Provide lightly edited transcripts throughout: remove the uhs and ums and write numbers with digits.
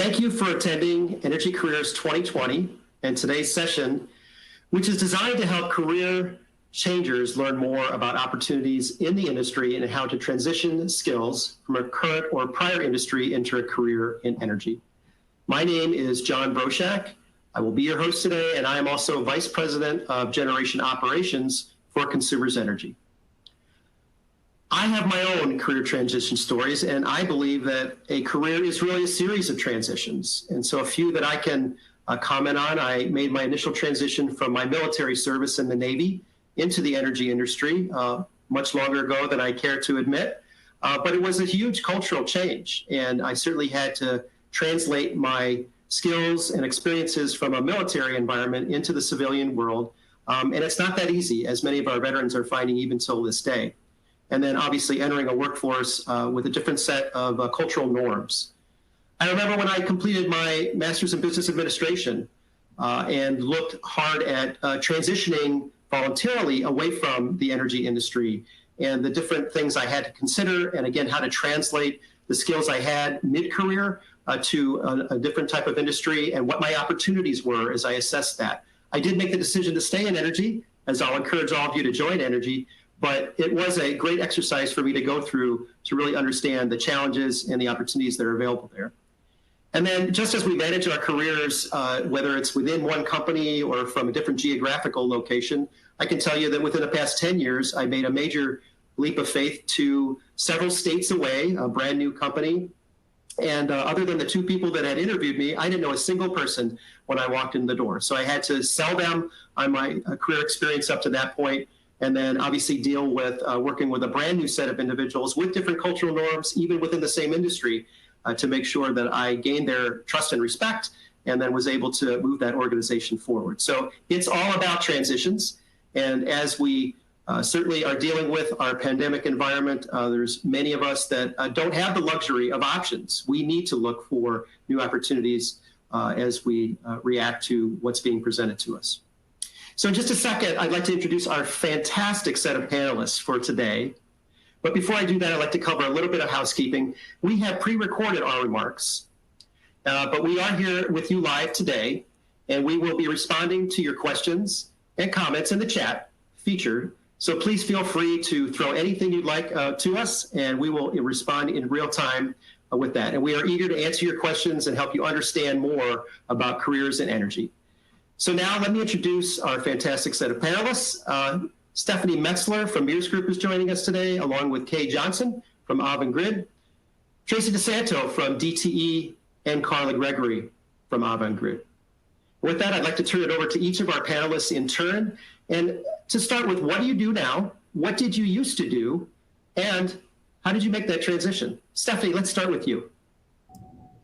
Thank you for attending Energy Careers 2020 and today's session, which is designed to help career changers learn more about opportunities in the industry and how to transition skills from a current or prior industry into a career in energy. My name is John Broshak. I will be your host today, and I am also Vice President of Generation Operations for Consumers Energy. I have my own career transition stories, and I believe that a career is really a series of transitions. And so a few that I can comment on: I made my initial transition from my military service in the Navy into the energy industry much longer ago than I care to admit. But it was a huge cultural change, and I certainly had to translate my skills and experiences from a military environment into the civilian world. And it's not that easy, as many of our veterans are finding even till this day. And then obviously entering a workforce with a different set of cultural norms. I remember when I completed my master's in business administration and looked hard at transitioning voluntarily away from the energy industry and the different things I had to consider, and again, how to translate the skills I had mid-career to a different type of industry and what my opportunities were as I assessed that. I did make the decision to stay in energy, as I'll encourage all of you to join energy, but it was a great exercise for me to go through to really understand the challenges and the opportunities that are available there. And then just as we manage our careers, whether it's within one company or from a different geographical location, I can tell you that within the past 10 years, I made a major leap of faith to several states away, a brand new company. And other than the two people that had interviewed me, I didn't know a single person when I walked in the door. So I had to sell them on my career experience up to that point, and then obviously deal with working with a brand new set of individuals with different cultural norms, even within the same industry, to make sure that I gained their trust and respect, and then was able to move that organization forward. So it's all about transitions. And as we certainly are dealing with our pandemic environment, there's many of us that don't have the luxury of options. We need to look for new opportunities as we react to what's being presented to us. So in just a second, I'd like to introduce our fantastic set of panelists for today. But before I do that, I'd like to cover a little bit of housekeeping. We have pre-recorded our remarks, but we are here with you live today, and we will be responding to your questions and comments in the chat featured. So please feel free to throw anything you'd like to us, and we will respond in real time with that. And we are eager to answer your questions and help you understand more about careers in energy. So now let me introduce our fantastic set of panelists. Stephanie Metzler from Mears Group is joining us today, along with Kay Johnson from Avangrid, Tracy DeSanto from DTE, and Carla Gregory from Avangrid. With that, I'd like to turn it over to each of our panelists in turn. And to start with, what do you do now? What did you used to do? And how did you make that transition? Stephanie, let's start with you.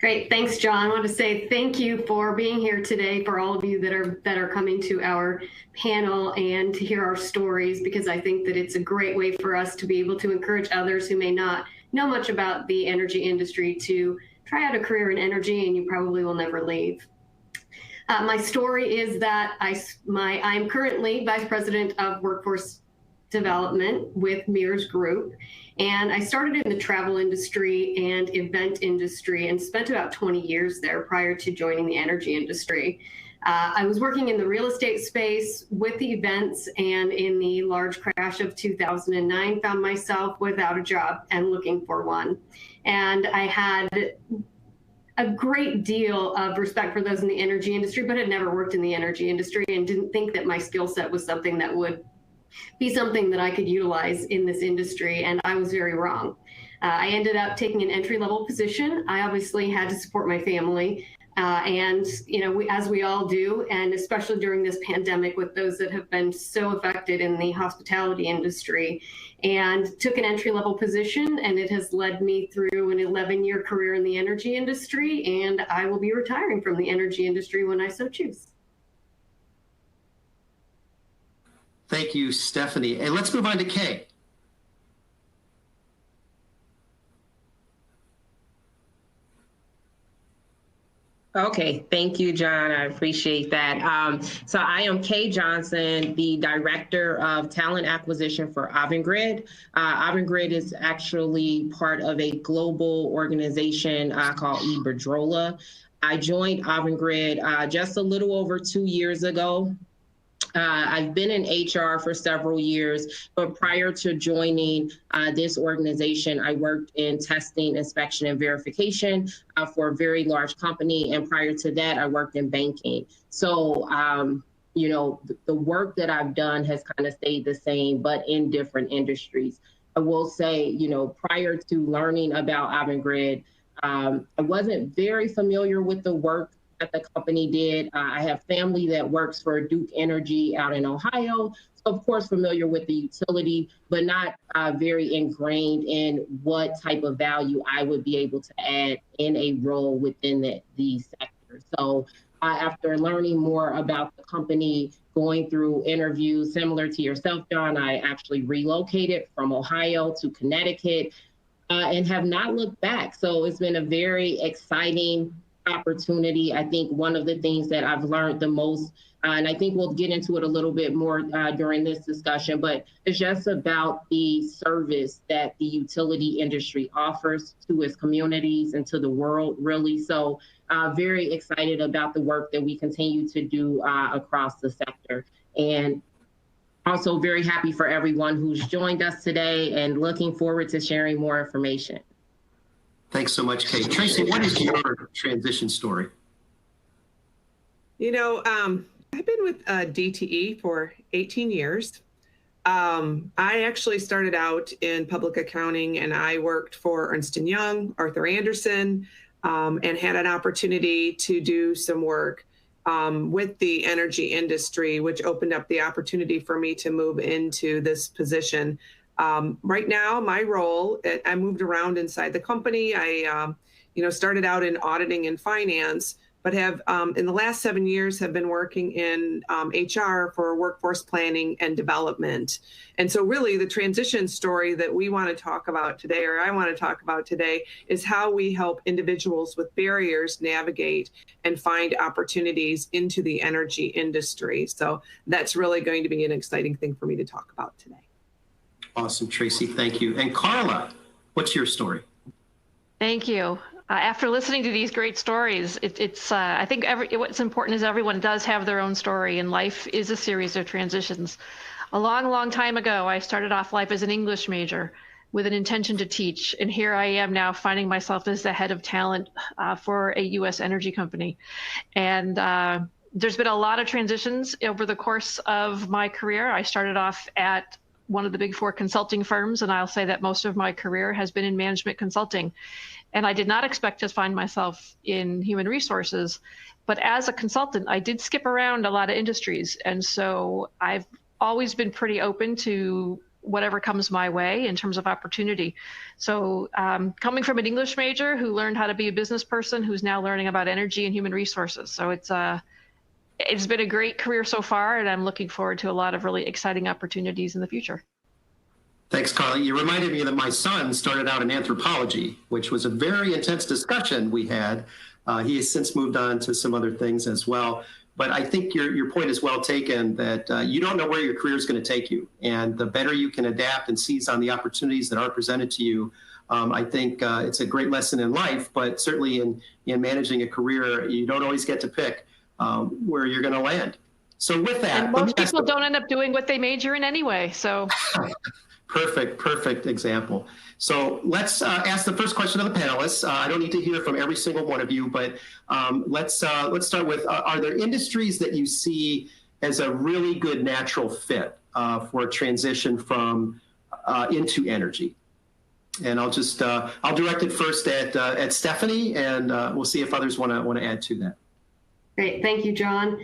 Great, thanks, John. I want to say thank you for being here today, for all of you that are coming to our panel and to hear our stories, because I think that it's a great way for us to be able to encourage others who may not know much about the energy industry to try out a career in energy, and you probably will never leave. My story is that I'm currently Vice President of Workforce Development with Mears Group. And I started in the travel industry and event industry and spent about 20 years there prior to joining the energy industry. I was working in the real estate space with the events, and in the large crash of 2009, found myself without a job and looking for one. And I had a great deal of respect for those in the energy industry, but had never worked in the energy industry and didn't think that my skill set was something that would be something that I could utilize in this industry, and I was very wrong. I ended up taking an entry-level position. I obviously had to support my family, and as we all do, and especially during this pandemic with those that have been so affected in the hospitality industry, and took an entry-level position, and it has led me through an 11-year career in the energy industry, and I will be retiring from the energy industry when I so choose. Thank you, Stephanie. And let's move on to Kay. Okay, thank you, John. I appreciate that. So I am Kay Johnson, the Director of Talent Acquisition for Avangrid. Avangrid is actually part of a global organization called Iberdrola. I joined Avangrid just a little over 2 years ago. I've been in HR for several years, but prior to joining this organization, I worked in testing, inspection, and verification for a very large company. And prior to that, I worked in banking. So, the work that I've done has kind of stayed the same, but in different industries. I will say, prior to learning about Avangrid, I wasn't very familiar with the work that the company did. I have family that works for Duke Energy out in Ohio. So of course, familiar with the utility, but not very ingrained in what type of value I would be able to add in a role within the sector. So after learning more about the company, going through interviews similar to yourself, John, I actually relocated from Ohio to Connecticut and have not looked back. So it's been a very exciting opportunity. I think one of the things that I've learned the most, and I think we'll get into it a little bit more during this discussion, but it's just about the service that the utility industry offers to its communities and to the world, really. So very excited about the work that we continue to do across the sector. And also very happy for everyone who's joined us today and looking forward to sharing more information. Thanks so much, Kate. Tracy, what is your transition story? I've been with DTE for 18 years. I actually started out in public accounting, and I worked for Ernst & Young, Arthur Andersen, and had an opportunity to do some work with the energy industry, which opened up the opportunity for me to move into this position. Right now, my role, I moved around inside the company. I, started out in auditing and finance, but have in the last 7 years have been working in HR for workforce planning and development. And so really the transition story that we want to talk about today, or I want to talk about today, is how we help individuals with barriers navigate and find opportunities into the energy industry. So that's really going to be an exciting thing for me to talk about today. Awesome, Tracy. Thank you. And Carla, what's your story? Thank you. After listening to these great stories, I think what's important is everyone does have their own story, and life is a series of transitions. A long, long time ago, I started off life as an English major with an intention to teach, and here I am now finding myself as the head of talent for a U.S. energy company. And there's been a lot of transitions over the course of my career. I started off at one of the big four consulting firms, and I'll say that most of my career has been in management consulting. And I did not expect to find myself in human resources, but as a consultant, I did skip around a lot of industries. And so I've always been pretty open to whatever comes my way in terms of opportunity. So coming from an English major who learned how to be a business person, who's now learning about energy and human resources. So it's been a great career so far, and I'm looking forward to a lot of really exciting opportunities in the future. Thanks, Carly. You reminded me that my son started out in anthropology, which was a very intense discussion we had. He has since moved on to some other things as well. But I think your point is well taken, that you don't know where your career is going to take you. And the better you can adapt and seize on the opportunities that are presented to you, I think it's a great lesson in life, but certainly in managing a career, you don't always get to pick where you're going to land. So with that, and most people don't end up doing what they major in anyway. So perfect example. So let's ask the first question of the panelists. I don't need to hear from every single one of you, but let's start with: are there industries that you see as a really good natural fit for a transition from into energy? And I'll just I'll direct it first at Stephanie, and we'll see if others want to add to that. Great, thank you, John.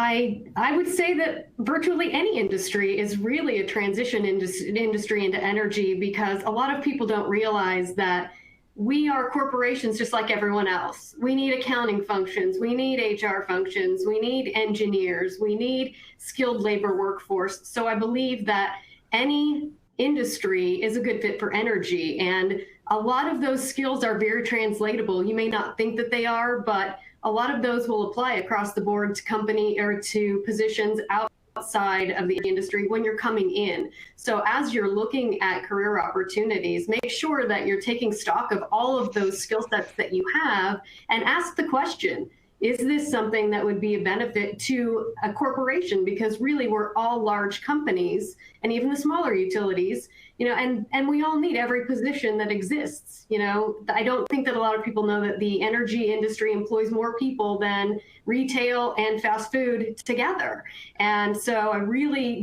I would say that virtually any industry is really a transition industry into energy, because a lot of people don't realize that we are corporations just like everyone else. We need accounting functions, we need HR functions, we need engineers, we need skilled labor workforce. So I believe that any industry is a good fit for energy. And a lot of those skills are very translatable. You may not think that they are, but a lot of those will apply across the board to company or to positions outside of the industry when you're coming in. So as you're looking at career opportunities, make sure that you're taking stock of all of those skill sets that you have and ask the question, is this something that would be a benefit to a corporation? Because really we're all large companies, and even the smaller utilities, and we all need every position that exists. I don't think that a lot of people know that the energy industry employs more people than retail and fast food together. And so I really,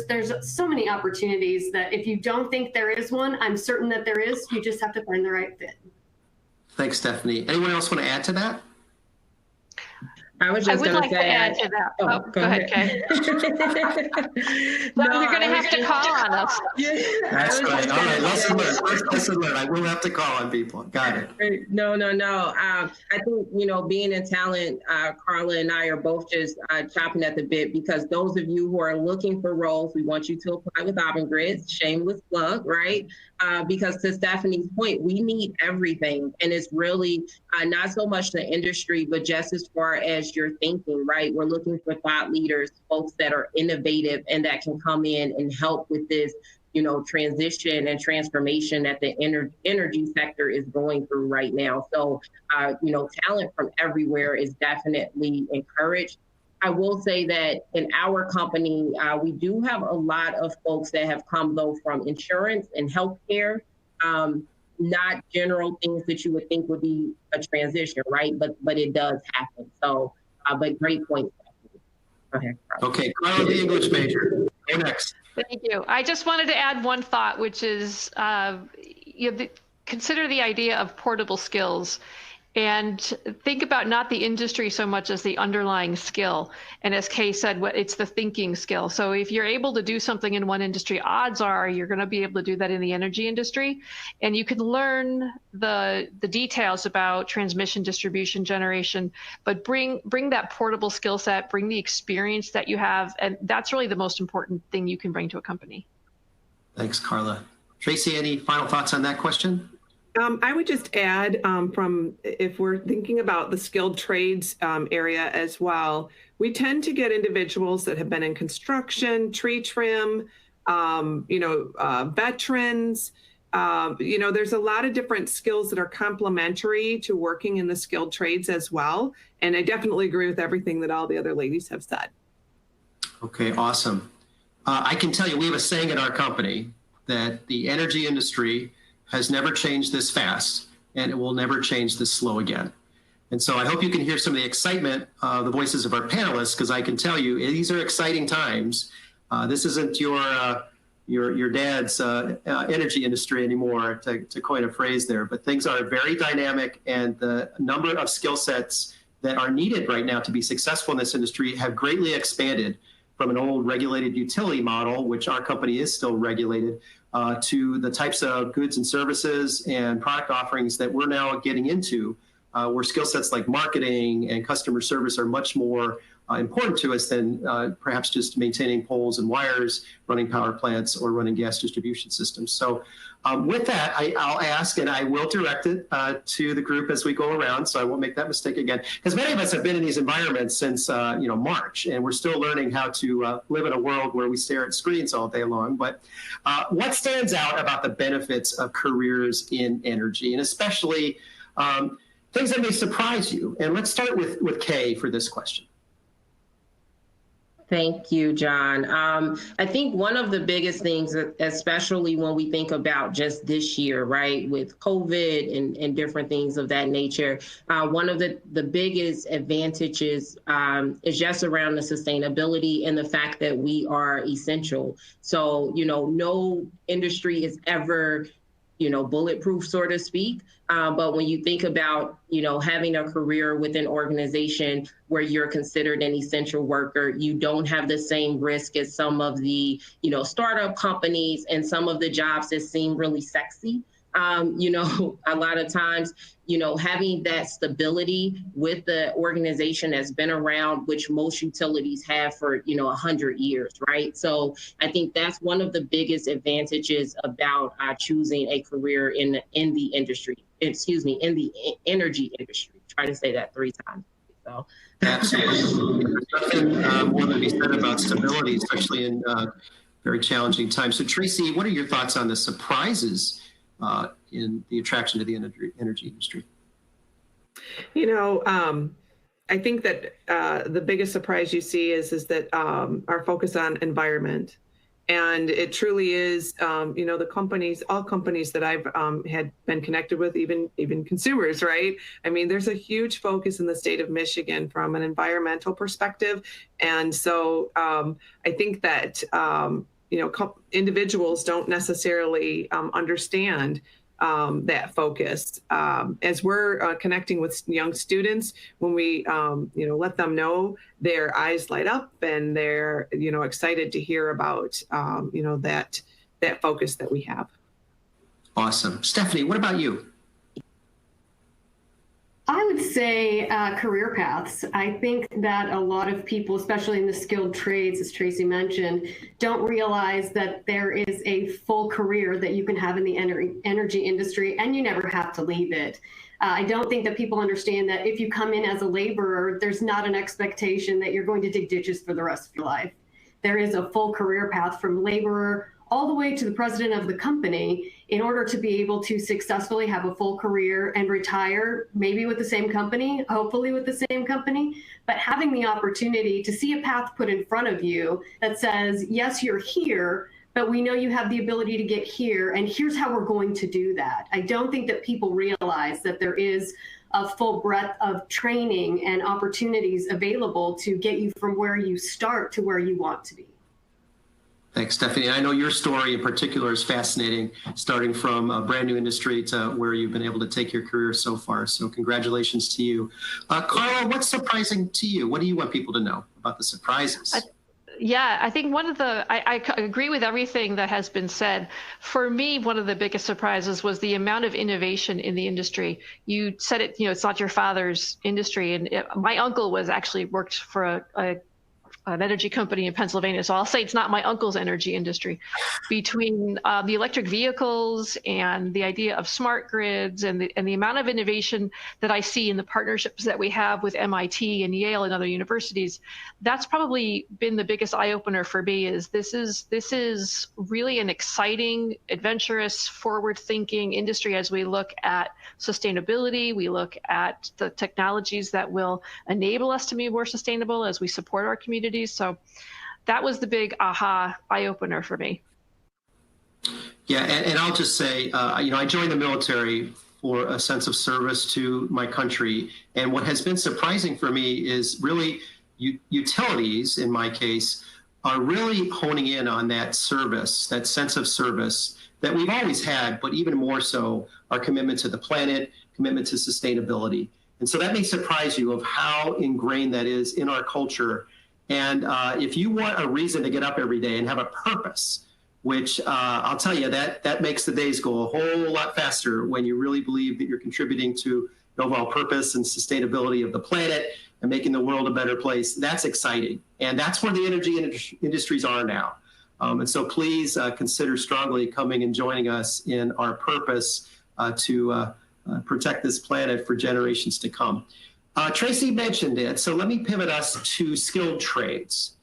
there's so many opportunities that if you don't think there is one, I'm certain that there is. You just have to find the right fit. Thanks, Stephanie. Anyone else want to add to that? I was just going to say. I would like to add to that. Oh, go ahead, Kay. No, you're going to have to call on us. That's right. All right. Lesson learned. First lesson learned. I will have to call on people. Got it. No. I think, being in talent, Carla and I are both just chopping at the bit, because those of you who are looking for roles, we want you to apply with Avangrid. Shameless plug, right? Because to Stephanie's point, we need everything. And it's really not so much the industry, but just as far as your thinking, right? We're looking for thought leaders, folks that are innovative and that can come in and help with this, transition and transformation that the energy sector is going through right now. So, talent from everywhere is definitely encouraged. I will say that in our company, we do have a lot of folks that have come, though, from insurance and healthcare, not general things that you would think would be a transition, right? But it does happen. So, but great point. Okay, Carla, the English major. Go next. Thank you. I just wanted to add one thought, which is consider the idea of portable skills. And think about not the industry so much as the underlying skill. And as Kay said, it's the thinking skill. So if you're able to do something in one industry, odds are you're going to be able to do that in the energy industry. And you can learn the details about transmission, distribution, generation, but bring that portable skill set, bring the experience that you have. And that's really the most important thing you can bring to a company. Thanks, Carla. Tracy, any final thoughts on that question? I would just add if we're thinking about the skilled trades area as well, we tend to get individuals that have been in construction, tree trim, veterans. There's a lot of different skills that are complementary to working in the skilled trades as well. And I definitely agree with everything that all the other ladies have said. Okay, awesome. I can tell you, we have a saying in our company that the energy industry has never changed this fast, and it will never change this slow again. And so I hope you can hear some of the excitement, the voices of our panelists, because I can tell you these are exciting times. This isn't your dad's energy industry anymore, to coin a phrase there, but things are very dynamic, and the number of skill sets that are needed right now to be successful in this industry have greatly expanded from an old regulated utility model, which our company is still regulated, to the types of goods and services and product offerings that we're now getting into, where skill sets like marketing and customer service are much more important to us than perhaps just maintaining poles and wires, running power plants, or running gas distribution systems. So with that, I'll ask, and I will direct it to the group as we go around, so I won't make that mistake again. Because many of us have been in these environments since March, and we're still learning how to live in a world where we stare at screens all day long. But what stands out about the benefits of careers in energy, and especially things that may surprise you? And let's start with Kay for this question. Thank you, John. I think one of the biggest things, especially when we think about just this year, right, with COVID and different things of that nature, one of the biggest advantages is just around the sustainability and the fact that we are essential. So, no industry is ever bulletproof, so to speak. But when you think about, having a career with an organization where you're considered an essential worker, you don't have the same risk as some of the, startup companies and some of the jobs that seem really sexy. A lot of times, having that stability with the organization that's been around, which most utilities have for, 100 years, right? So I think that's one of the biggest advantages about choosing a career in the industry, in the energy industry. Try to say that 3 times. So. Absolutely. There's nothing more to be said about stability, especially in very challenging times. So Tracy, what are your thoughts on the surprises in the attraction to the energy industry? I think that the biggest surprise you see is that our focus on environment. And it truly is, the companies, all companies that I've had been connected with, even consumers, right? I mean, there's a huge focus in the state of Michigan from an environmental perspective. And so I think that, individuals don't necessarily understand that focus. As we're connecting with young students, when we, let them know, their eyes light up and they're, excited to hear about, that focus that we have. Awesome. Stephanie, what about you? I would say career paths. I think that a lot of people, especially in the skilled trades, as Tracy mentioned, don't realize that there is a full career that you can have in the energy industry, and you never have to leave it. I don't think that people understand that if you come in as a laborer, there's not an expectation that you're going to dig ditches for the rest of your life. There is a full career path from laborer all the way to the president of the company in order to be able to successfully have a full career and retire, maybe with the same company, hopefully with the same company, but having the opportunity to see a path put in front of you that says, yes, you're here, but we know you have the ability to get here, and here's how we're going to do that. I don't think that people realize that there is a full breadth of training and opportunities available to get you from where you start to where you want to be. Thanks, Stephanie. I know your story in particular is fascinating, starting from a brand new industry to where you've been able to take your career so far. So congratulations to you. Carla, what's surprising to you? What do you want people to know about the surprises? I think I agree with everything that has been said. For me, one of the biggest surprises was the amount of innovation in the industry. You said it, it's not your father's industry. And my uncle worked for an energy company in Pennsylvania. So I'll say it's not my uncle's energy industry. Between the electric vehicles and the idea of smart grids and the amount of innovation that I see in the partnerships that we have with MIT and Yale and other universities, that's probably been the biggest eye-opener for me. This is really an exciting, adventurous, forward-thinking industry as we look at sustainability. We look at the technologies that will enable us to be more sustainable as we support our communities. So that was the big aha eye-opener for me. Yeah, and I'll just say, I joined the military for a sense of service to my country. And what has been surprising for me is really utilities, in my case, are really honing in on that service, that sense of service that we've always had, but even more so, our commitment to the planet, commitment to sustainability. And so that may surprise you of how ingrained that is in our culture. And if you want a reason to get up every day and have a purpose, which I'll tell you, that makes the days go a whole lot faster when you really believe that you're contributing to the overall purpose and sustainability of the planet and making the world a better place. That's exciting. And that's where the energy industries are now. And so please consider strongly coming and joining us in our purpose to protect this planet for generations to come. Tracy mentioned it, so let me pivot us to skilled trades.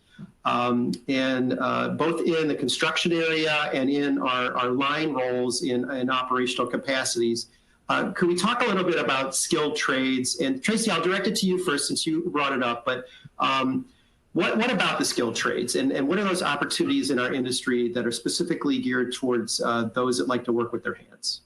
And both in the construction area and in our line roles in operational capacities. Could we talk a little bit about skilled trades? And Tracy, I'll direct it to you first since you brought it up, but what about the skilled trades? And what are those opportunities in our industry that are specifically geared towards those that like to work with their hands?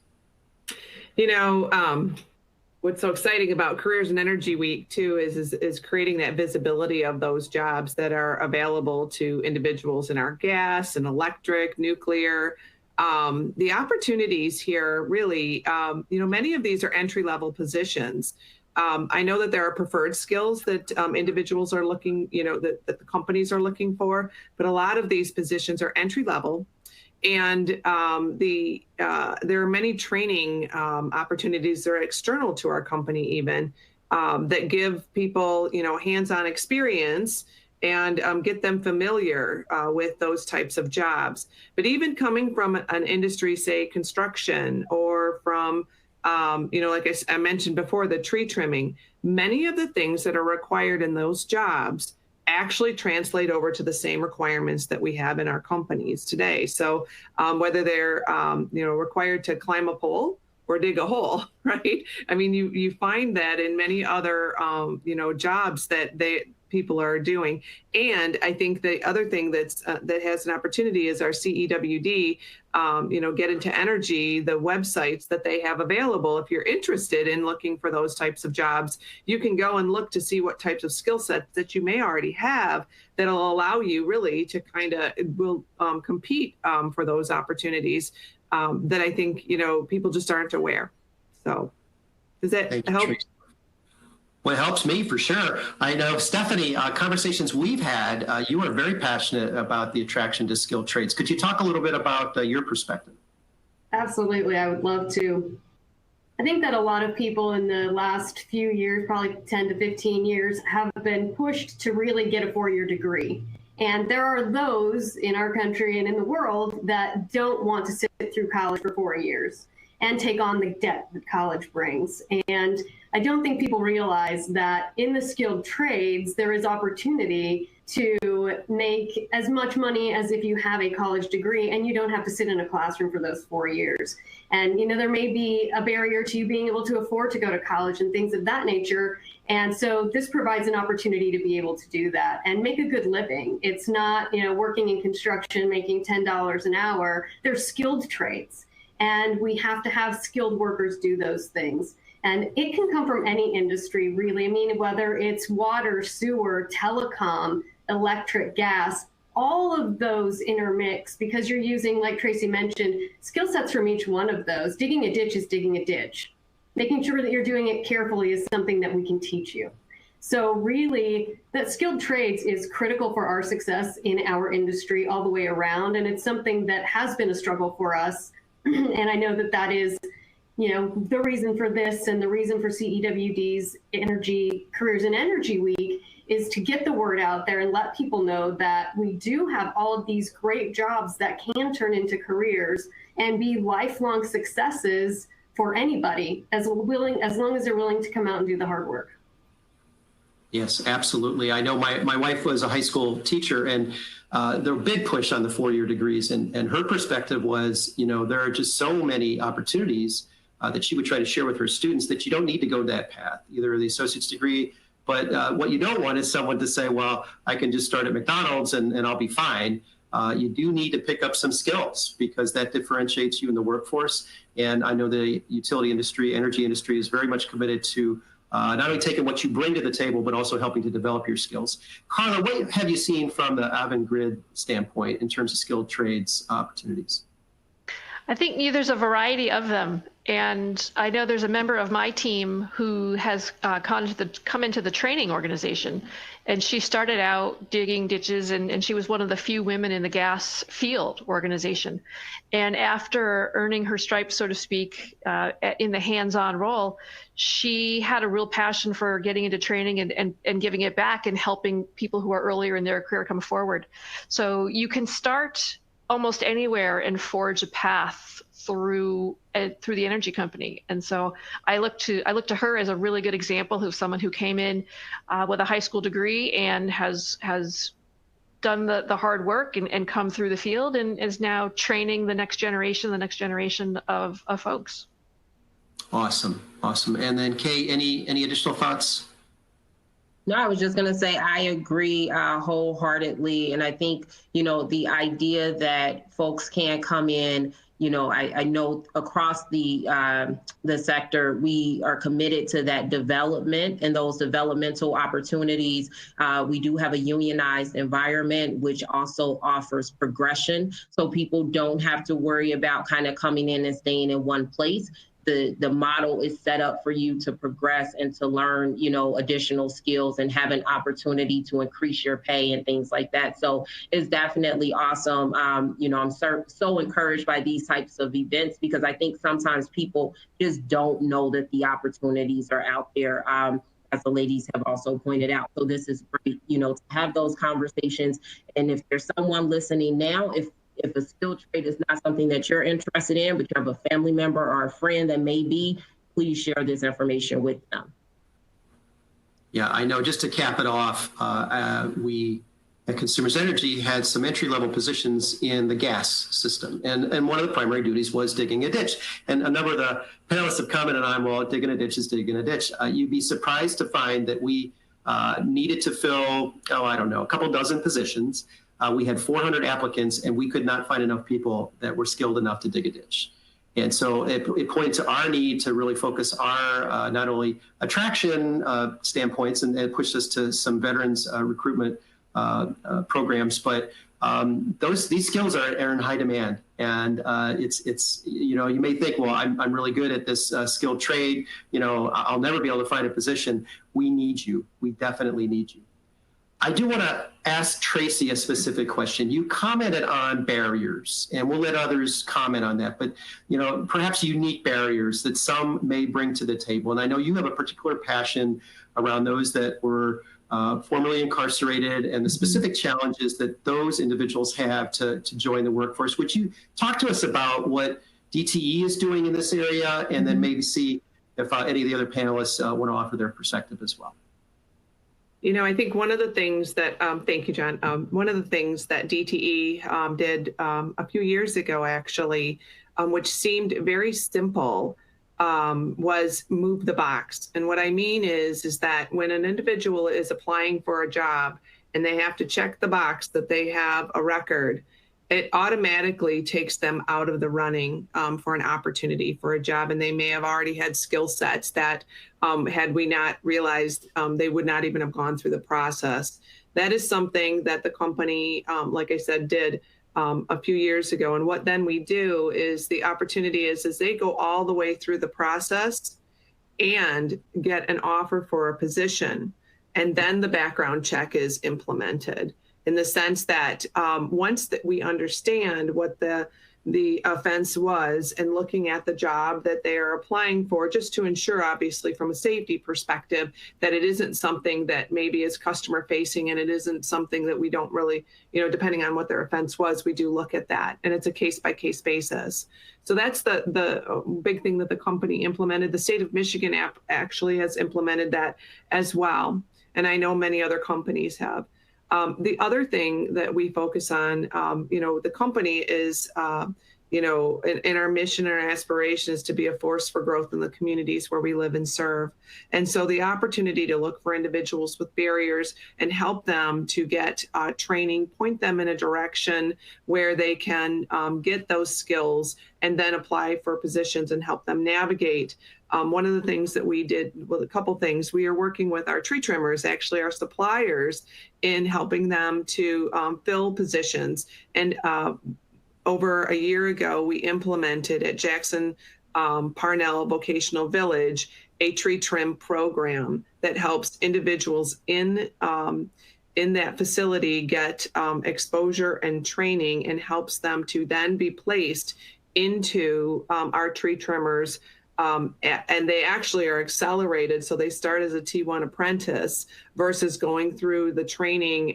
What's so exciting about Careers in Energy Week too is creating that visibility of those jobs that are available to individuals in our gas and electric, nuclear. The opportunities here really, many of these are entry-level positions. I know that there are preferred skills that individuals are looking, that the companies are looking for, but a lot of these positions are entry-level. And there are many training opportunities that are external to our company even that give people, hands-on experience and get them familiar with those types of jobs. But even coming from an industry, say construction, or from, like I mentioned before, the tree trimming, many of the things that are required in those jobs actually translate over to the same requirements that we have in our companies today. So whether they're, required to climb a pole or dig a hole, right? I mean, you find that in many other, jobs that people are doing. And I think the other thing that has an opportunity is our CEWD, Get Into Energy, the websites that they have available. If you're interested in looking for those types of jobs, you can go and look to see what types of skill sets that you may already have that'll allow you really to kind of compete for those opportunities that I think, people just aren't aware. So does that help? Well, it helps me for sure. I know, Stephanie, conversations we've had, you are very passionate about the attraction to skilled trades. Could you talk a little bit about your perspective? Absolutely, I would love to. I think that a lot of people in the last few years, probably 10 to 15 years, have been pushed to really get a 4-year degree. And there are those in our country and in the world that don't want to sit through college for 4 years and take on the debt that college brings. And I don't think people realize that in the skilled trades, there is opportunity to make as much money as if you have a college degree and you don't have to sit in a classroom for those 4 years. And, there may be a barrier to you being able to afford to go to college and things of that nature. And so this provides an opportunity to be able to do that and make a good living. It's not, working in construction, making $10 an hour. They're skilled trades. And we have to have skilled workers do those things. And it can come from any industry, really. I mean, whether it's water, sewer, telecom, electric, gas, all of those intermix because you're using, like Tracy mentioned, skill sets from each one of those. Digging a ditch is digging a ditch. Making sure that you're doing it carefully is something that we can teach you. So really, that skilled trades is critical for our success in our industry all the way around. And it's something that has been a struggle for us. And I know that is, the reason for this and the reason for CEWD's Energy Careers in Energy Week is to get the word out there and let people know that we do have all of these great jobs that can turn into careers and be lifelong successes for anybody as long as they're willing to come out and do the hard work. Yes, absolutely. I know my wife was a high school teacher, and the big push on the 4-year degrees, and her perspective was, there are just so many opportunities that she would try to share with her students that you don't need to go that path, either the associate's degree. But what you don't want is someone to say, well, I can just start at McDonald's and I'll be fine. You do need to pick up some skills because that differentiates you in the workforce. And I know the utility industry, energy industry is very much committed to not only taking what you bring to the table, but also helping to develop your skills. Carla, what have you seen from the Avangrid standpoint in terms of skilled trades opportunities? I think there's a variety of them. And I know there's a member of my team who has come into the training organization. And she started out digging ditches, and she was one of the few women in the gas field organization. And after earning her stripes, so to speak, in the hands-on role, she had a real passion for getting into training and giving it back and helping people who are earlier in their career come forward. So you can start almost anywhere and forge a path through the energy company. And so I look to her as a really good example of someone who came in with a high school degree and has done the hard work and come through the field and is now training the next generation of folks. Awesome. And then Kay, any additional thoughts? No, I was just going to say I agree wholeheartedly. And I think, the idea that folks can come in, I know across the sector, we are committed to that development and those developmental opportunities. We do have a unionized environment, which also offers progression. So people don't have to worry about kind of coming in and staying in one place. the model is set up for you to progress and to learn, additional skills and have an opportunity to increase your pay and things like that. So it's definitely awesome. I'm so encouraged by these types of events, because I think sometimes people just don't know that the opportunities are out there. As the ladies have also pointed out. So this is great, to have those conversations. And if there's someone listening now, if a skilled trade is not something that you're interested in, but you have a family member or a friend that may be, please share this information with them. Yeah, I know. Just to cap it off, we at Consumers Energy had some entry-level positions in the gas system. And one of the primary duties was digging a ditch. And a number of the panelists have commented on, well, digging a ditch is digging a ditch. You'd be surprised to find that we needed to fill, a couple dozen positions. We had 400 applicants, and we could not find enough people that were skilled enough to dig a ditch. And so it pointed to our need to really focus our not only attraction standpoints, and it pushed us to some veterans recruitment programs, but these skills are in high demand. And it's you may think, well, I'm really good at this skilled trade. I'll never be able to find a position. We need you. We definitely need you. I do want to ask Tracy a specific question. You commented on barriers, and we'll let others comment on that, but perhaps unique barriers that some may bring to the table. And I know you have a particular passion around those that were formerly incarcerated and the specific challenges that those individuals have to join the workforce. Would you talk to us about what DTE is doing in this area, and then maybe see if any of the other panelists want to offer their perspective as well? I think one of the things that, thank you, John. One of the things that DTE did a few years ago, actually, which seemed very simple, was move the box. And what I mean is that when an individual is applying for a job and they have to check the box that they have a record, it automatically takes them out of the running for an opportunity for a job. And they may have already had skill sets that had we not realized, they would not even have gone through the process. That is something that the company, like I said, did a few years ago. And what then we do is the opportunity is they go all the way through the process and get an offer for a position. And then the background check is implemented, in the sense that once that we understand what the offense was, and looking at the job that they are applying for, just to ensure, obviously, from a safety perspective, that it isn't something that maybe is customer facing, and it isn't something that we don't really, depending on what their offense was, we do look at that. And it's a case-by-case basis. So that's the big thing that the company implemented. The state of Michigan actually has implemented that as well. And I know many other companies have. The other thing that we focus on, the company is, in our mission and our aspiration is to be a force for growth in the communities where we live and serve. And so the opportunity to look for individuals with barriers and help them to get training, point them in a direction where they can get those skills and then apply for positions and help them navigate. One of the things that we did, well, a couple things, we are working with our tree trimmers, actually our suppliers, in helping them to fill positions. And over a year ago, we implemented at Jackson Parnell Vocational Village a tree trim program that helps individuals in that facility get exposure and training, and helps them to then be placed into our tree trimmers. And they actually are accelerated. So they start as a T1 apprentice versus going through the training,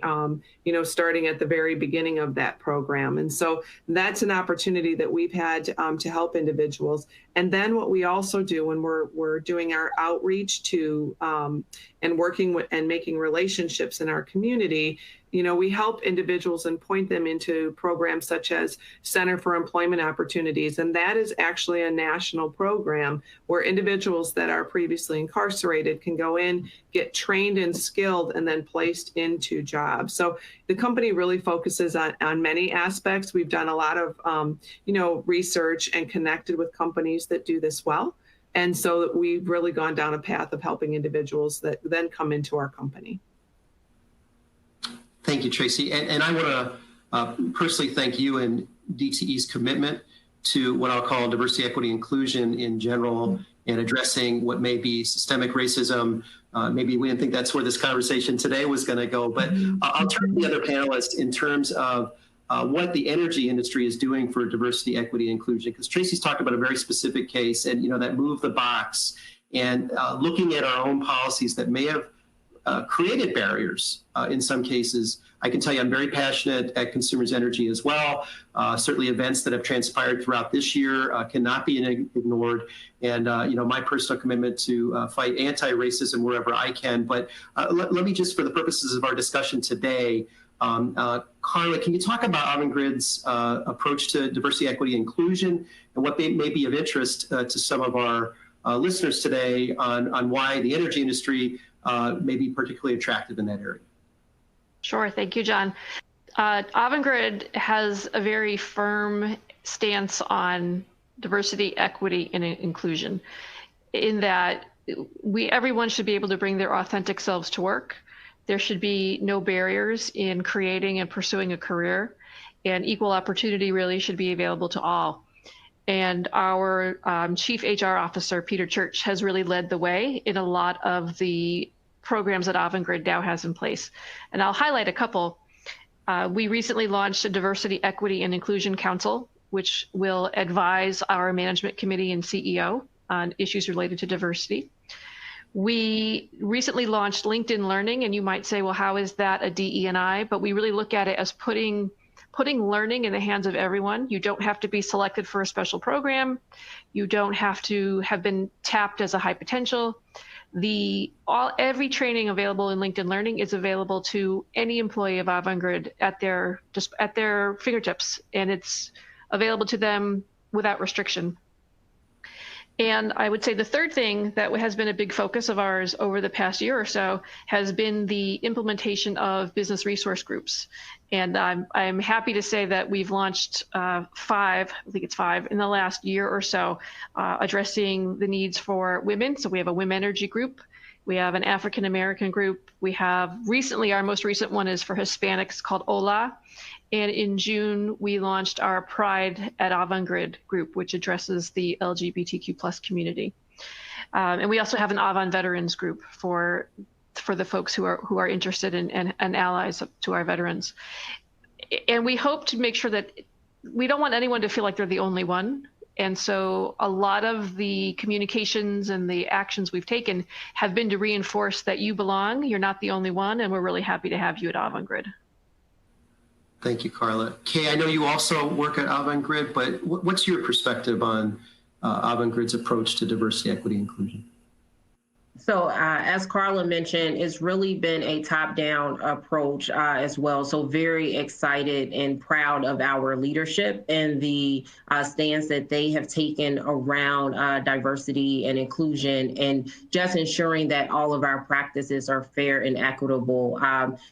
starting at the very beginning of that program. And so that's an opportunity that we've had to help individuals. And then what we also do when we're doing our outreach to and working with and making relationships in our community, we help individuals and point them into programs such as Center for Employment Opportunities. And that is actually a national program where individuals that are previously incarcerated can go in, get trained and skilled, and then placed into jobs. So the company really focuses on many aspects. We've done a lot of, research and connected with companies that do this well. And so we've really gone down a path of helping individuals that then come into our company. Thank you, Tracy. And I want to personally thank you and DTE's commitment to what I'll call diversity, equity, inclusion in general, and addressing what may be systemic racism. Maybe we didn't think that's where this conversation today was going to go, but I'll turn to the other panelists in terms of what the energy industry is doing for diversity, equity, and inclusion, because Tracy's talked about a very specific case, and that move the box, and looking at our own policies that may have created barriers in some cases. I can tell you I'm very passionate at Consumers Energy as well. Certainly events that have transpired throughout this year cannot be ignored. And, my personal commitment to fight anti-racism wherever I can. But let me just, for the purposes of our discussion today, Carla, can you talk about Avangrid's approach to diversity, equity, and inclusion, and what may be of interest to some of our listeners today on why the energy industry may be particularly attractive in that area? Sure. Thank you, John. Avangrid has a very firm stance on diversity, equity, and inclusion, in that everyone should be able to bring their authentic selves to work. There should be no barriers in creating and pursuing a career, and equal opportunity really should be available to all. And our Chief HR Officer, Peter Church, has really led the way in a lot of the programs that Avangrid now has in place. And I'll highlight a couple. We recently launched a Diversity, Equity, and Inclusion Council, which will advise our management committee and CEO on issues related to diversity. We recently launched LinkedIn Learning, and you might say, well, how is that a DE&I? But we really look at it as putting learning in the hands of everyone. You don't have to be selected for a special program. You don't have to have been tapped as a high potential. Every training available in LinkedIn Learning is available to any employee of Avangrid at their fingertips, and it's available to them without restriction. And I would say the third thing that has been a big focus of ours over the past year or so has been the implementation of business resource groups. And I'm happy to say that we've launched five in the last year or so, addressing the needs for women. So we have a Women Energy group. We have an African American group. We have our most recent one is for Hispanics, called Hola. And in June, we launched our Pride at Avangrid group, which addresses the LGBTQ+ community. And we also have an Avant Veterans group for the folks who are interested in and allies to our veterans. And we hope to make sure that we don't want anyone to feel like they're the only one. And so a lot of the communications and the actions we've taken have been to reinforce that you belong, you're not the only one, and we're really happy to have you at Avangrid. Thank you, Carla. Kay, I know you also work at Avangrid, but what's your perspective on Avangrid's approach to diversity, equity, and inclusion? So as Carla mentioned, it's really been a top-down approach as well. So very excited and proud of our leadership and the stance that they have taken around diversity and inclusion, and just ensuring that all of our practices are fair and equitable.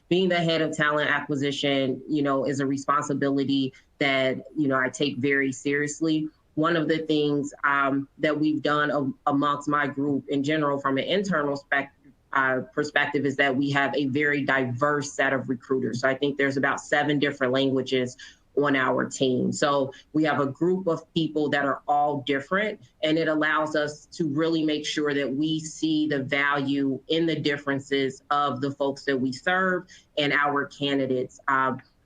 Being the head of talent acquisition, is a responsibility that, I take very seriously. One of the things that we've done amongst my group in general from an internal perspective is that we have a very diverse set of recruiters. So I think there's about 7 different languages on our team. So we have a group of people that are all different, and it allows us to really make sure that we see the value in the differences of the folks that we serve and our candidates.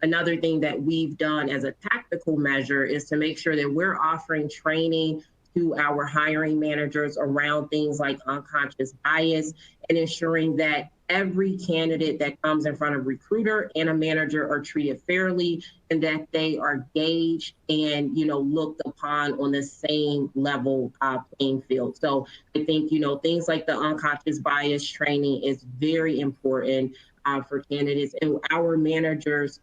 Another thing that we've done as a tactical measure is to make sure that we're offering training to our hiring managers around things like unconscious bias, and ensuring that every candidate that comes in front of a recruiter and a manager are treated fairly, and that they are gauged and, looked upon on the same level playing field. So I think, things like the unconscious bias training is very important for candidates, and our managers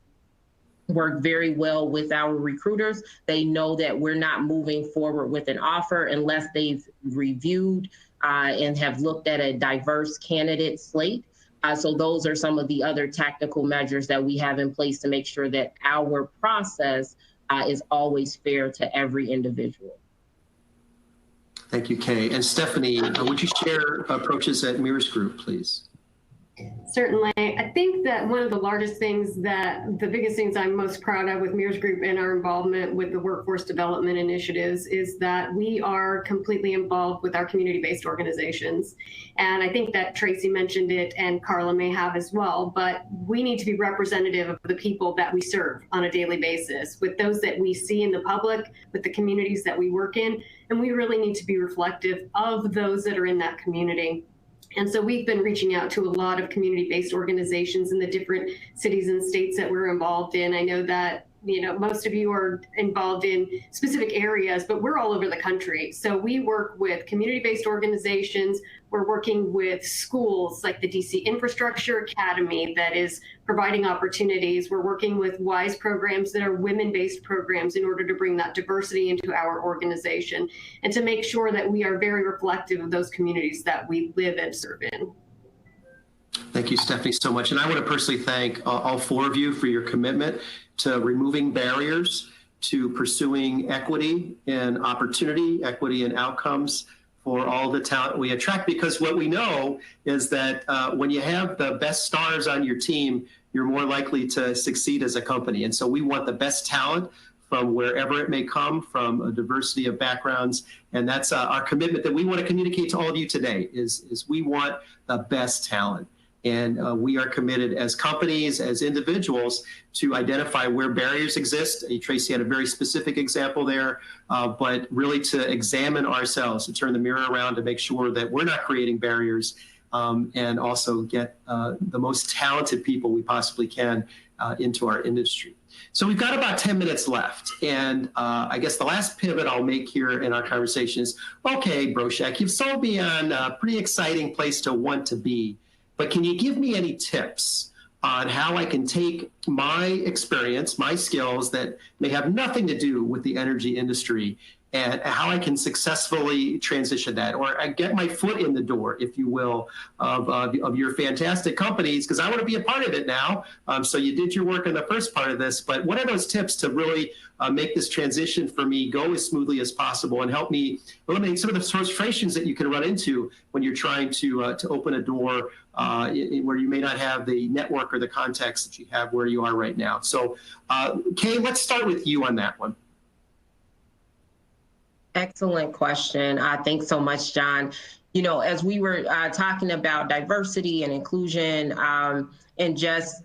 work very well with our recruiters. They know that we're not moving forward with an offer unless they've reviewed and have looked at a diverse candidate slate. So those are some of the other tactical measures that we have in place to make sure that our process is always fair to every individual. Thank you, Kay. And Stephanie, would you share approaches at Mirrors Group, please? Certainly. I think that one of the largest things the biggest things I'm most proud of with Mears Group and our involvement with the workforce development initiatives is that we are completely involved with our community-based organizations. And I think that Tracy mentioned it and Carla may have as well, but we need to be representative of the people that we serve on a daily basis, with those that we see in the public, with the communities that we work in, and we really need to be reflective of those that are in that community. And so we've been reaching out to a lot of community-based organizations in the different cities and states that we're involved in. I know that, most of you are involved in specific areas, but we're all over the country. So we work with community-based organizations. We're working with schools like the DC Infrastructure Academy that is providing opportunities. We're working with WISE programs that are women-based programs in order to bring that diversity into our organization and to make sure that we are very reflective of those communities that we live and serve in. Thank you, Stephanie, so much. And I want to personally thank all four of you for your commitment to removing barriers, to pursuing equity and opportunity, equity and outcomes for all the talent we attract. Because what we know is that when you have the best stars on your team, you're more likely to succeed as a company. And so we want the best talent from wherever it may come, from a diversity of backgrounds. And that's our commitment that we want to communicate to all of you today is we want the best talent. And we are committed as companies, as individuals, to identify where barriers exist. Tracy had a very specific example there, but really to examine ourselves, to turn the mirror around to make sure that we're not creating barriers, and also get the most talented people we possibly can into our industry. So we've got about 10 minutes left. And I guess the last pivot I'll make here in our conversation is, okay, Broshek, you've sold me on a pretty exciting place to want to be. But can you give me any tips on how I can take my experience, my skills that may have nothing to do with the energy industry, and how I can successfully transition that, or get my foot in the door, if you will, of your fantastic companies, because I want to be a part of it now. So you did your work in the first part of this, but what are those tips to really make this transition for me go as smoothly as possible and help me eliminate some of the frustrations that you can run into when you're trying to open a door where you may not have the network or the contacts that you have where you are right now. So Kay, let's start with you on that one. Excellent question. Thanks so much, John. As we were talking about diversity and inclusion, and just,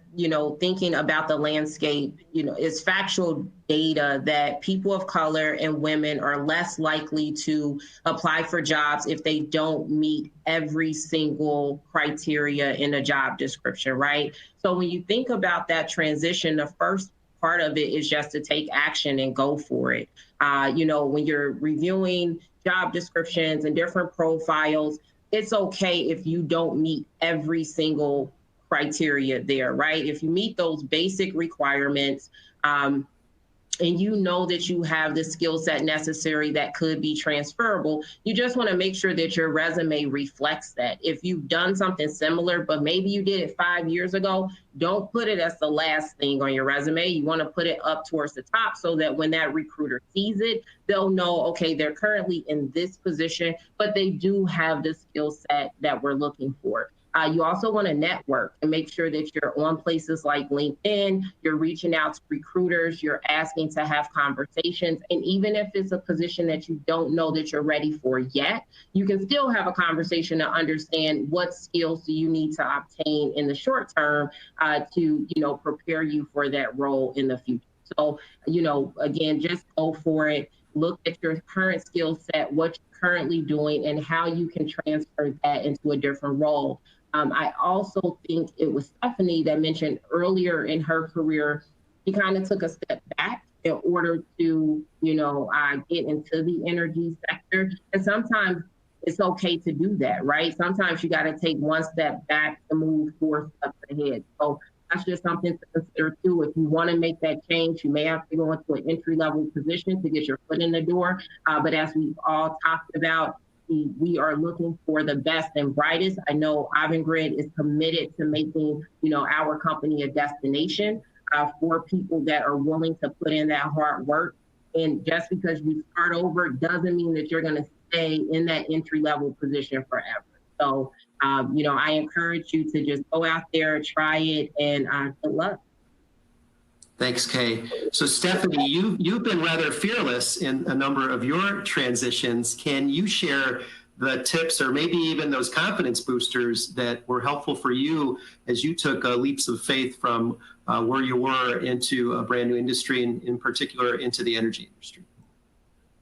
thinking about the landscape, it's factual data that people of color and women are less likely to apply for jobs if they don't meet every single criteria in a job description, right? So when you think about that transition, the first part of it is just to take action and go for it. When you're reviewing job descriptions and different profiles, it's okay if you don't meet every single criteria there, right? If you meet those basic requirements, and you know that you have the skill set necessary that could be transferable, you just want to make sure that your resume reflects that. If you've done something similar, but maybe you did it 5 years ago, don't put it as the last thing on your resume. You want to put it up towards the top so that when that recruiter sees it, they'll know, okay, they're currently in this position, but they do have the skill set that we're looking for. You also want to network and make sure that you're on places like LinkedIn, you're reaching out to recruiters, you're asking to have conversations. And even if it's a position that you don't know that you're ready for yet, you can still have a conversation to understand what skills do you need to obtain in the short term to, prepare you for that role in the future. So, again, just go for it. Look at your current skill set, what you're currently doing, and how you can transfer that into a different role. I also think it was Stephanie that mentioned earlier in her career, she kind of took a step back in order to, get into the energy sector. And sometimes it's okay to do that, right? Sometimes you got to take one step back to move 4 steps ahead. So that's just something to consider too. If you want to make that change, you may have to go into an entry-level position to get your foot in the door. But as we've all talked about, we are looking for the best and brightest. I know Avangrid is committed to making, our company a destination for people that are willing to put in that hard work. And just because you start over doesn't mean that you're going to stay in that entry-level position forever. So I encourage you to just go out there, try it, and good luck. Thanks, Kay. So Stephanie, you've been rather fearless in a number of your transitions. Can you share the tips or maybe even those confidence boosters that were helpful for you as you took leaps of faith from where you were into a brand new industry, and in particular into the energy industry?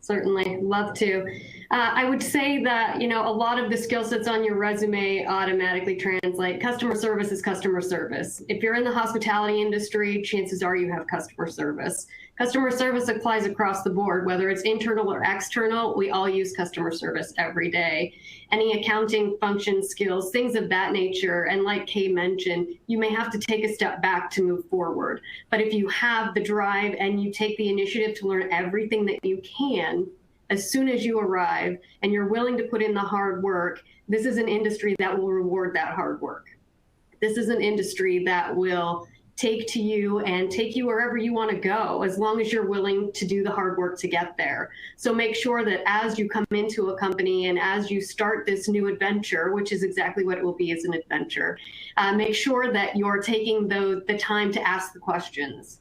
Certainly, love to. I would say that, a lot of the skill sets on your resume automatically translate. Customer service is customer service. If you're in the hospitality industry, chances are you have customer service. Customer service applies across the board, whether it's internal or external. We all use customer service every day. Any accounting function skills, things of that nature. And like Kay mentioned, you may have to take a step back to move forward. But if you have the drive and you take the initiative to learn everything that you can, as soon as you arrive and you're willing to put in the hard work, this is an industry that will reward that hard work. This is an industry that will take you wherever you want to go, as long as you're willing to do the hard work to get there. So make sure that as you come into a company and as you start this new adventure, which is exactly what it will be, as an adventure, make sure that you're taking the time to ask the questions.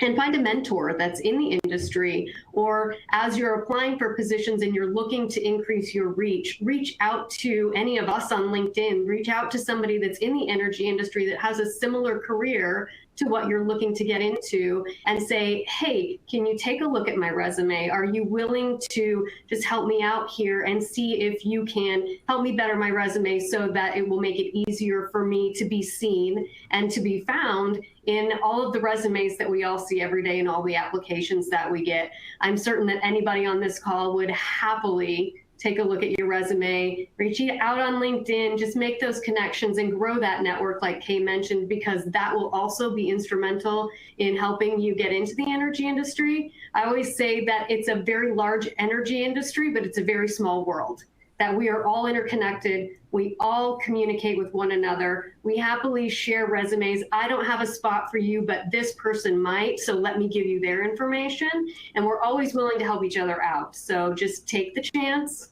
And find a mentor that's in the industry, or as you're applying for positions and you're looking to increase your reach out to any of us on LinkedIn, reach out to somebody that's in the energy industry that has a similar career to what you're looking to get into, and say, hey, can you take a look at my resume? Are you willing to just help me out here and see if you can help me better my resume so that it will make it easier for me to be seen and to be found in all of the resumes that we all see every day and all the applications that we get? I'm certain that anybody on this call would happily take a look at your resume, reach out on LinkedIn, just make those connections and grow that network like Kay mentioned, because that will also be instrumental in helping you get into the energy industry. I always say that it's a very large energy industry, but it's a very small world, that we are all interconnected. We all communicate with one another. We happily share resumes. I don't have a spot for you, but this person might, so let me give you their information. And we're always willing to help each other out. So just take the chance,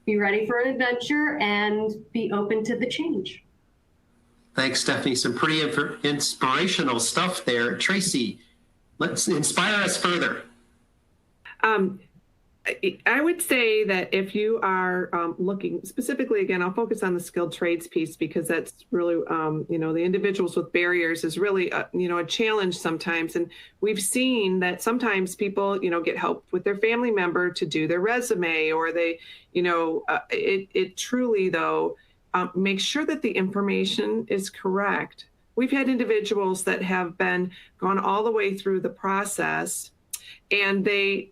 be ready for an adventure, and be open to the change. Thanks, Stephanie. Some pretty inspirational stuff there. Tracy, let's inspire us further. I would say that if you are looking specifically, again, I'll focus on the skilled trades piece, because that's really, the individuals with barriers is really, a challenge sometimes. And we've seen that sometimes people, get help with their family member to do their resume, or they, it truly, though, make sure that the information is correct. We've had individuals that have gone all the way through the process, and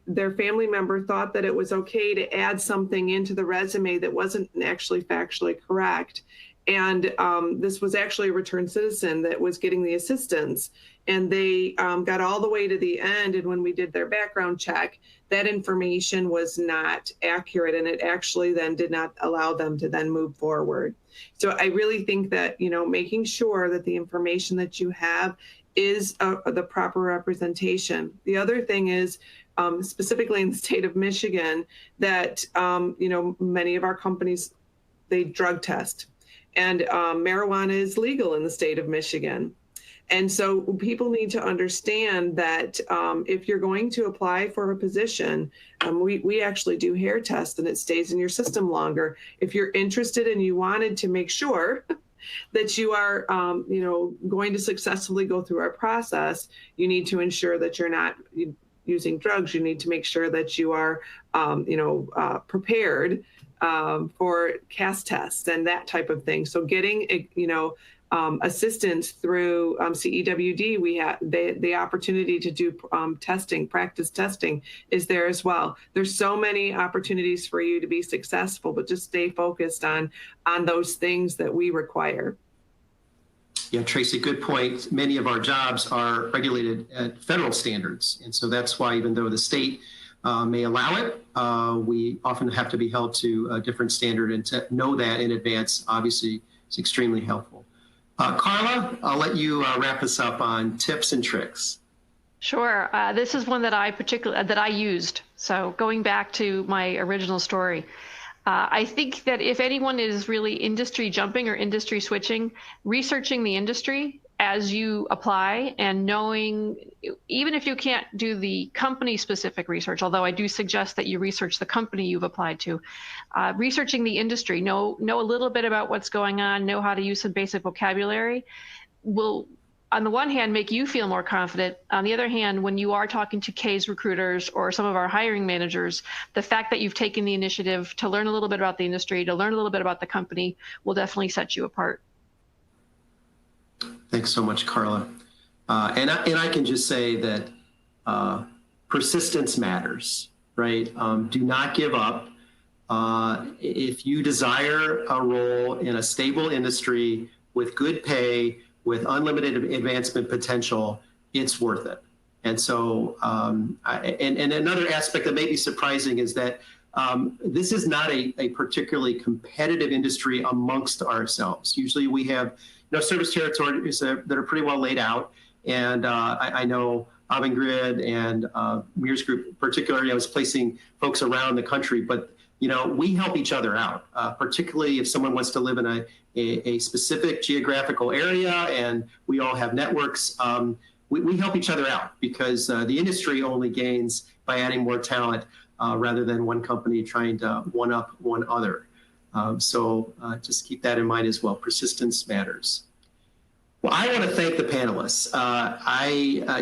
their family member thought that it was okay to add something into the resume that wasn't actually factually correct. And this was actually a returned citizen that was getting the assistance. And they got all the way to the end. And when we did their background check, that information was not accurate. And it actually then did not allow them to then move forward. So I really think that, making sure that the information that you have is the proper representation. The other thing is, specifically in the state of Michigan, that, many of our companies, they drug test. And marijuana is legal in the state of Michigan. And so people need to understand that if you're going to apply for a position, we actually do hair tests, and it stays in your system longer. If you're interested and you wanted to make sure that you are, going to successfully go through our process, you need to ensure that you're not using drugs. You need to make sure that you are, prepared for CAS tests and that type of thing. So getting, assistance through CEWD, we have the opportunity to do testing, practice testing is there as well. There's so many opportunities for you to be successful, but just stay focused on those things that we require. Yeah, Tracy, good point. Many of our jobs are regulated at federal standards. And so that's why, even though the state may allow it, we often have to be held to a different standard, and to know that in advance, obviously, is extremely helpful. Carla, I'll let you wrap us up on tips and tricks. Sure. This is one that I used. So going back to my original story, I think that if anyone is really industry jumping or industry switching, researching the industry as you apply and knowing, even if you can't do the company specific research, although I do suggest that you research the company you've applied to, researching the industry, know a little bit about what's going on, know how to use some basic vocabulary will, on the one hand, make you feel more confident. On the other hand, when you are talking to K's recruiters or some of our hiring managers, the fact that you've taken the initiative to learn a little bit about the industry, to learn a little bit about the company will definitely set you apart. Thanks so much, Carla. And I can just say that persistence matters, right? Do not give up. If you desire a role in a stable industry with good pay, with unlimited advancement potential, it's worth it. And so, and another aspect that may be surprising is that this is not a particularly competitive industry amongst ourselves. Usually we have service territories that are pretty well laid out. And I know Avangrid and Mears Group particularly, I was placing folks around the country, but we help each other out, particularly if someone wants to live in a specific geographical area and we all have networks. We help each other out because the industry only gains by adding more talent rather than one company trying to one-up one other. So just keep that in mind as well. Persistence matters. Well, I want to thank the panelists.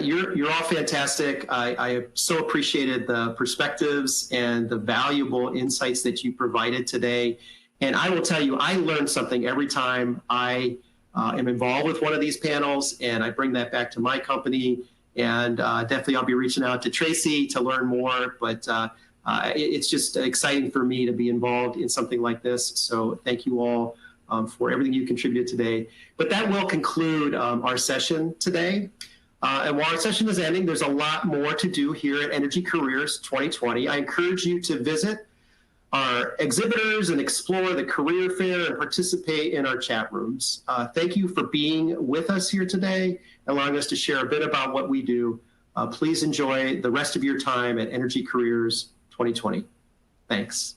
You're all fantastic. I so appreciated the perspectives and the valuable insights that you provided today. And I will tell you, I learn something every time I am involved with one of these panels, and I bring that back to my company. And definitely I'll be reaching out to Tracy to learn more, but it's just exciting for me to be involved in something like this. So thank you all for everything you contributed today. But that will conclude our session today. And while our session is ending, there's a lot more to do here at Energy Careers 2020. I encourage you to visit our exhibitors and explore the career fair and participate in our chat rooms. Thank you for being with us here today, allowing us to share a bit about what we do. Please enjoy the rest of your time at Energy Careers 2020. Thanks.